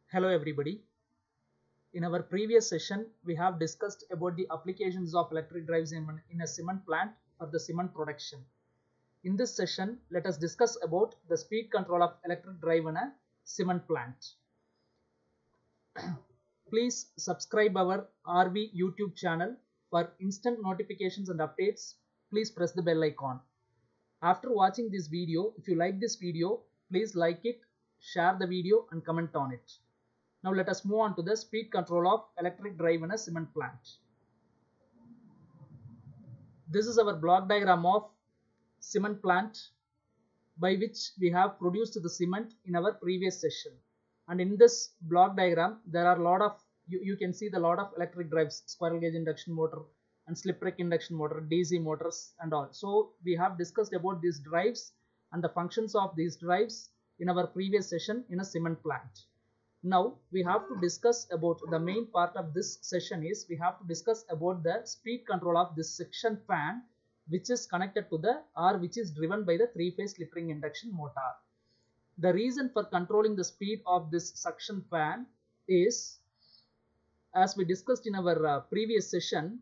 Hello everybody. In our previous session, we have discussed about the applications of electric drives in a cement plant for the cement production. In this session, let us discuss about the speed control of electric drive in a cement plant. Please subscribe our RV YouTube channel for instant notifications and updates. Please press the bell icon. After watching this video, if you like this video, please like it, share the video and comment on it. Now let us move on to the speed control of electric drive in a cement plant. This is our block diagram of cement plant by which we have produced the cement in our previous session. And in this block diagram, there are a lot of, you can see the lot of electric drives, squirrel cage induction motor and slip brake induction motor, DC motors and all. So we have discussed about these drives and the functions of these drives in our previous session in a cement plant. Now we have to discuss about the main part of this session is we have to discuss about the speed control of this suction fan which is connected to the or which is driven by the three-phase slip ring induction motor. The reason for controlling the speed of this suction fan is, as we discussed in our previous session,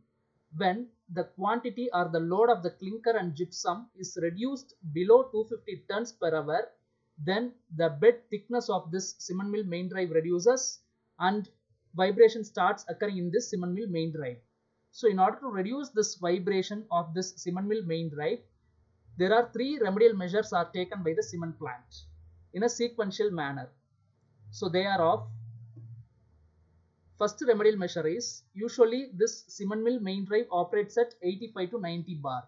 when the quantity or the load of the clinker and gypsum is reduced below 250 tons per hour, then the bed thickness of this cement mill main drive reduces and vibration starts occurring in this cement mill main drive. So in order to reduce this vibration of this cement mill main drive, there are three remedial measures are taken by the cement plant in a sequential manner. So they are of, first remedial measure is, usually this cement mill main drive operates at 85 to 90 bar.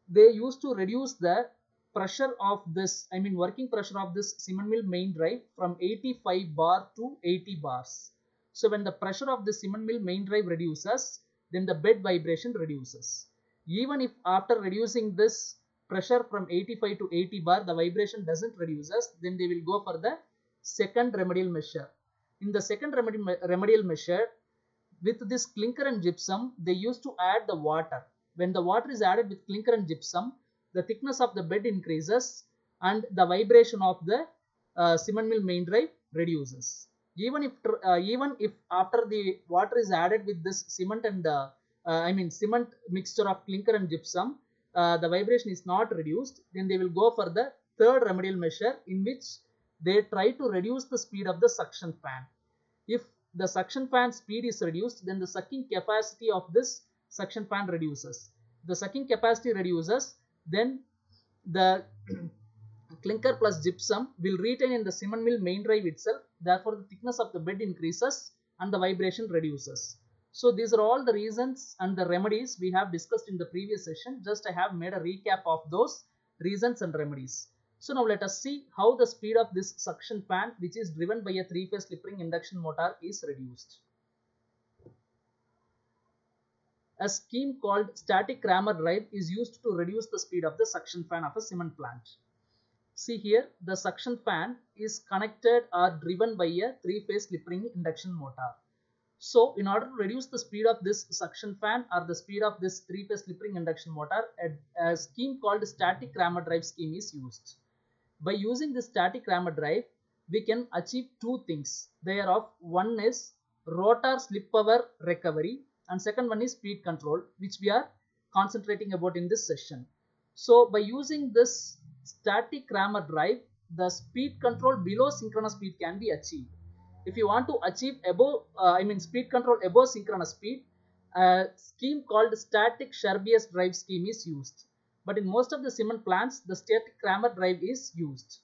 They used to reduce the pressure of this, working pressure of this cement mill main drive from 85 bar to 80 bars. So when the pressure of the cement mill main drive reduces, then the bed vibration reduces. Even if after reducing this pressure from 85 to 80 bar, the vibration doesn't reduces, then they will go for the second remedial measure. In the second remedial measure, with this clinker and gypsum, they used to add the water. When the water is added with clinker and gypsum, the thickness of the bed increases and the vibration of the cement mill main drive reduces. Even if after the water is added with this cement and cement mixture of clinker and gypsum, the vibration is not reduced, then they will go for the third remedial measure in which they try to reduce the speed of the suction fan. If the suction fan speed is reduced, then the sucking capacity of this suction fan reduces. The sucking capacity reduces, then the clinker plus gypsum will retain in the cement mill main drive itself. Therefore, the thickness of the bed increases and the vibration reduces. So these are all the reasons and the remedies we have discussed in the previous session. Just I have made a recap of those reasons and remedies. So now let us see how the speed of this suction fan, which is driven by a three-phase slip ring induction motor, is reduced. A scheme called static rammer drive is used to reduce the speed of the suction fan of a cement plant. See here, the suction fan is connected or driven by a three-phase slip ring induction motor. So in order to reduce the speed of this suction fan or the speed of this three-phase slip ring induction motor, a scheme called static rammer drive scheme is used. By using this static rammer drive, we can achieve two things. Thereof, one is rotor slip power recovery and second one is speed control, which we are concentrating about in this session. So by using this static rammer drive, the speed control below synchronous speed can be achieved. If you want to achieve above, speed control above synchronous speed, a scheme called static Scherbius drive scheme is used. But in most of the cement plants, the static rammer drive is used.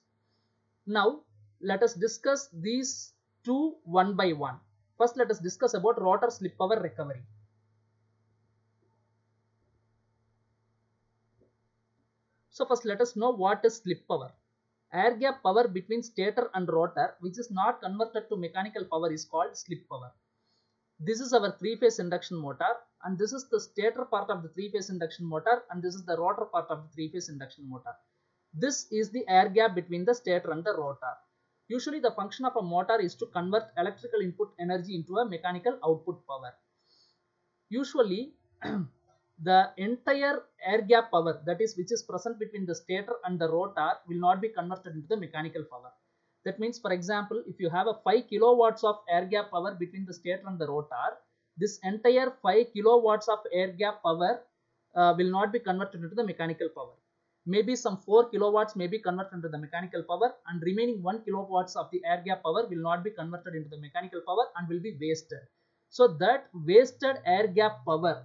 Now, let us discuss these two one by one. First, let us discuss about rotor slip power recovery. So first, let us know what is slip power. Air gap power between stator and rotor, which is not converted to mechanical power, is called slip power. This is our three-phase induction motor, and this is the stator part of the three-phase induction motor, and this is the rotor part of the three-phase induction motor. This is the air gap between the stator and the rotor. Usually the function of a motor is to convert electrical input energy into a mechanical output power. Usually the entire air gap power, that is which is present between the stator and the rotor, will not be converted into the mechanical power. That means, for example, if you have a 5 kilowatts of air gap power between the stator and the rotor, this entire 5 kilowatts of air gap power will not be converted into the mechanical power. Maybe some 4 kilowatts may be converted into the mechanical power, and remaining 1 kilowatts of the air gap power will not be converted into the mechanical power and will be wasted. So that wasted air gap power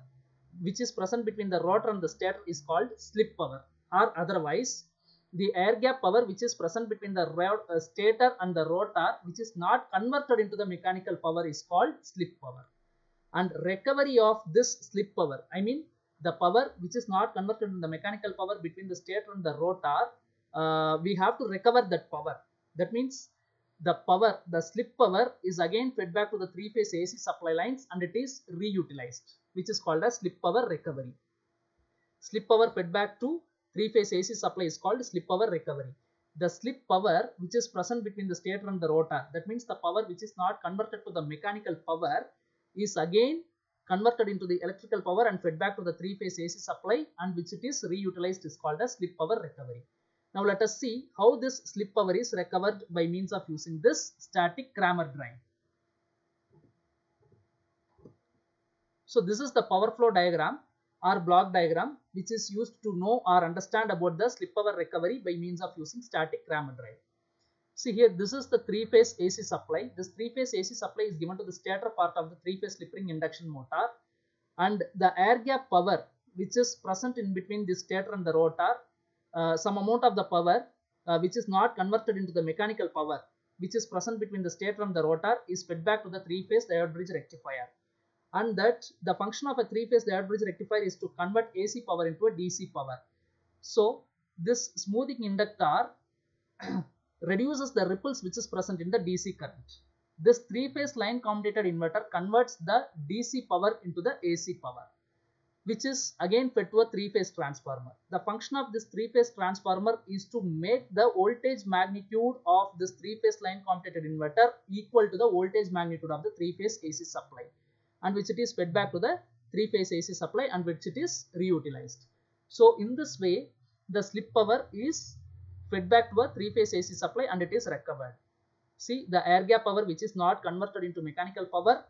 which is present between the rotor and the stator is called slip power, or otherwise the air gap power which is present between the stator and the rotor which is not converted into the mechanical power is called slip power. And recovery of this slip power, I mean the power which is not converted into the mechanical power between the stator and the rotor, we have to recover that power. That means the slip power is again fed back to the three-phase AC supply lines and it is reutilized, which is called as slip power recovery. Slip power fed back to three-phase AC supply is called slip power recovery. The slip power which is present between the stator and the rotor, that means the power which is not converted to the mechanical power, is again converted into the electrical power and fed back to the three-phase AC supply, and which it is reutilized is called as slip power recovery. Now let us see how this slip power is recovered by means of using this static Cramer drive. So this is the power flow diagram or block diagram which is used to know or understand about the slip power recovery by means of using static Cramer drive. See here, this is the three-phase AC supply. This three-phase AC supply is given to the stator part of the three-phase slip ring induction motor, and the air gap power which is present in between the stator and the rotor, some amount of the power which is not converted into the mechanical power which is present between the stator and the rotor is fed back to the three-phase diode bridge rectifier, and that the function of a three-phase diode bridge rectifier is to convert AC power into a DC power. So this smoothing inductor reduces the ripples which is present in the DC current. This three-phase line commutator inverter converts the DC power into the AC power, which is again fed to a three-phase transformer. The function of this three-phase transformer is to make the voltage magnitude of this three-phase line commutator inverter equal to the voltage magnitude of the three-phase AC supply, and which it is fed back to the three-phase AC supply and which it is reutilized. So in this way, the slip power is fed back to a three-phase AC supply and it is recovered. See, the air gap power which is not converted into mechanical power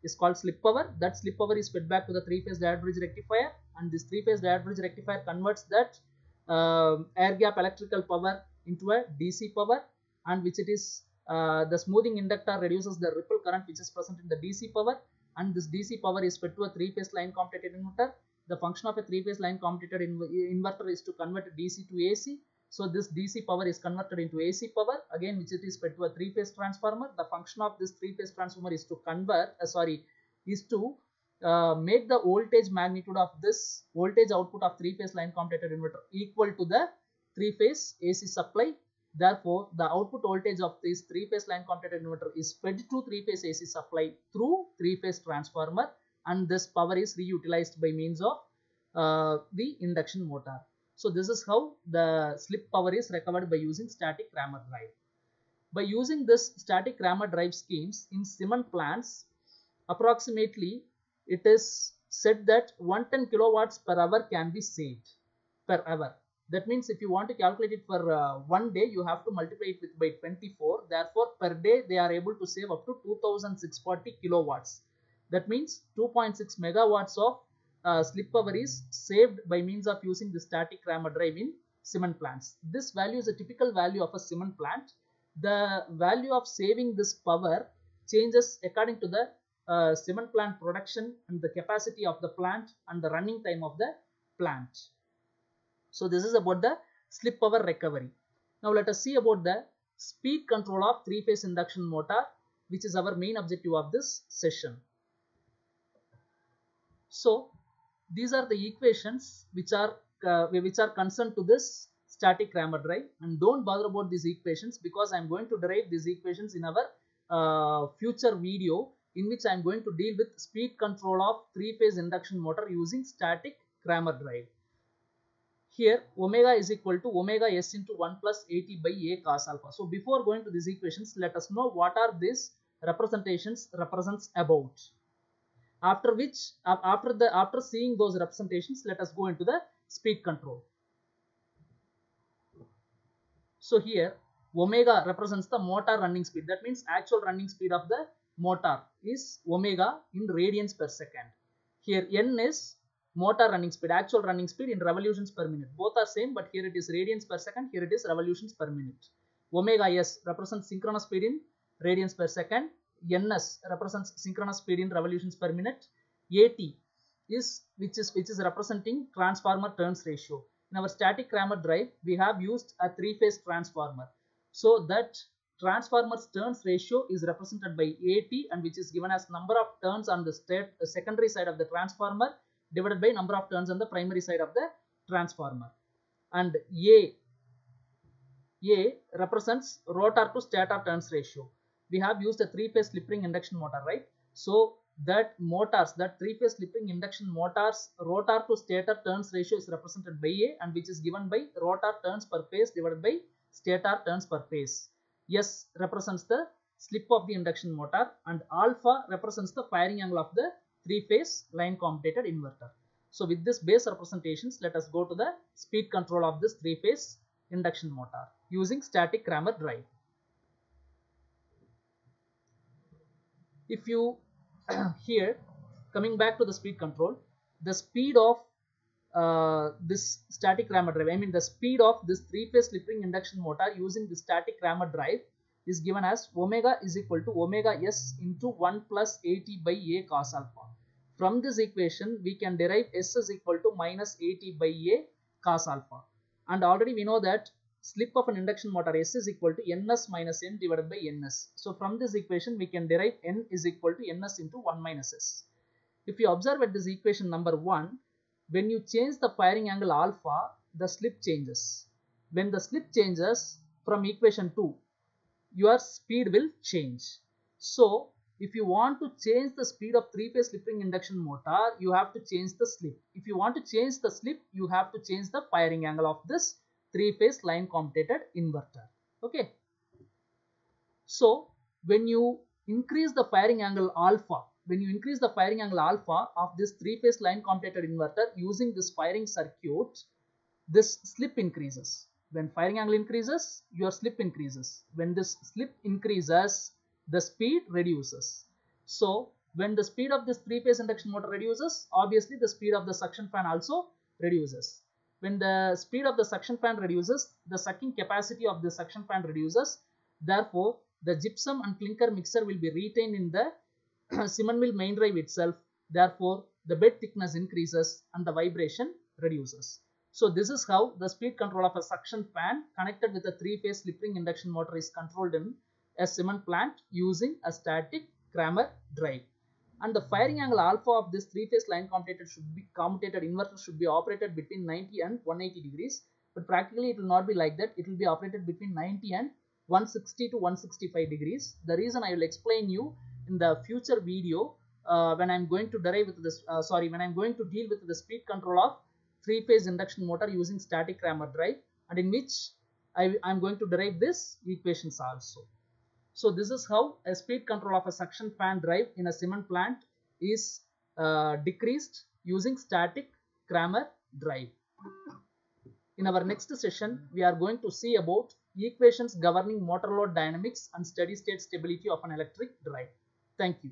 is called slip power. That slip power is fed back to the three-phase diode bridge rectifier, and this three-phase diode bridge rectifier converts that air gap electrical power into a DC power, and which it is the smoothing inductor reduces the ripple current which is present in the DC power, and this DC power is fed to a three-phase line commutator inverter. The function of a three-phase line commutator inverter is to convert DC to AC. So this DC power is converted into AC power, again which it is fed to a three-phase transformer. The function of this three-phase transformer is to make the voltage magnitude of this voltage output of three-phase line commutator inverter equal to the three-phase AC supply. Therefore, the output voltage of this three-phase line commutator inverter is fed to three-phase AC supply through three-phase transformer, and this power is reutilized by means of the induction motor. So this is how the slip power is recovered by using static Cramer drive. By using this static Cramer drive schemes in cement plants, approximately it is said that 110 kilowatts per hour can be saved per hour. That means if you want to calculate it for one day, you have to multiply it by 24. Therefore, per day they are able to save up to 2640 kilowatts. That means 2.6 megawatts of slip power is saved by means of using the static Cramer drive in cement plants. This value is a typical value of a cement plant. The value of saving this power changes according to the cement plant production and the capacity of the plant and the running time of the plant. So this is about the slip power recovery. Now let us see about the speed control of three-phase induction motor, which is our main objective of this session. So these are the equations which are concerned to this static Cramer drive, and don't bother about these equations because I am going to derive these equations in our future video, in which I am going to deal with speed control of three-phase induction motor using static Cramer drive. Here omega is equal to omega s into 1 plus at by a cos alpha. So before going to these equations, let us know what are these representations represents about. After which, after seeing those representations, let us go into the speed control. So here Omega represents the motor running speed. That means actual running speed of the motor is omega in radians per second. Here N is motor running speed, actual running speed in revolutions per minute. Both are same, but here it is radians per second, here it is revolutions per minute. Omega S represents synchronous speed in radians per second. Ns represents synchronous speed in revolutions per minute. At is which is representing transformer turns ratio. In our static Cramer drive, we have used a three-phase transformer. So that transformer's turns ratio is represented by At, and which is given as number of turns on the secondary side of the transformer divided by number of turns on the primary side of the transformer. And A represents rotor to stator turns ratio. We have used a three-phase slip ring induction motor, right? So that three-phase slip ring induction motors rotor to stator turns ratio is represented by A, and which is given by rotor turns per phase divided by stator turns per phase. S represents the slip of the induction motor, and alpha represents the firing angle of the three-phase line commutated inverter. So with this base representations, let us go to the speed control of this three-phase induction motor using static Cramer drive. If you here, coming back to the speed control, the speed of this static Cramer drive, I mean the speed of this three-phase slip ring induction motor using the static Cramer drive is given as omega is equal to omega S into 1 plus At by A cos alpha. From this equation, we can derive S is equal to minus At by A cos alpha. And already we know that slip of an induction motor S is equal to Ns minus N divided by Ns. So from this equation, we can derive N is equal to Ns into 1 minus S. If you observe at this equation number 1, when you change the firing angle alpha, the slip changes. When the slip changes from equation 2, your speed will change. So if you want to change the speed of three-phase slip ring induction motor, you have to change the slip. If you want to change the slip, you have to change the firing angle of this three-phase line commutated inverter. Okay. So when you increase the firing angle alpha, of this three-phase line commutated inverter using this firing circuit, this slip increases. When firing angle increases, your slip increases. When this slip increases, the speed reduces. So when the speed of this three-phase induction motor reduces, obviously the speed of the suction fan also reduces. When the speed of the suction fan reduces, the sucking capacity of the suction fan reduces. Therefore, the gypsum and clinker mixture will be retained in the cement mill main drive itself. Therefore, the bed thickness increases and the vibration reduces. So this is how the speed control of a suction fan connected with a three-phase slip ring induction motor is controlled in a cement plant using a static Cramer drive. And the firing angle alpha of this three-phase line commutated inverter should be operated between 90 and 180 degrees. But practically it will not be like that. It will be operated between 90 and 160 to 165 degrees. The reason I will explain you in the future video when I am going to derive with this. When I am going to deal with the speed control of three-phase induction motor using static Cramer drive, and in which I am going to derive this equations also. So this is how a speed control of a suction fan drive in a cement plant is decreased using static Cramer drive. In our next session, we are going to see about equations governing motor load dynamics and steady state stability of an electric drive. Thank you.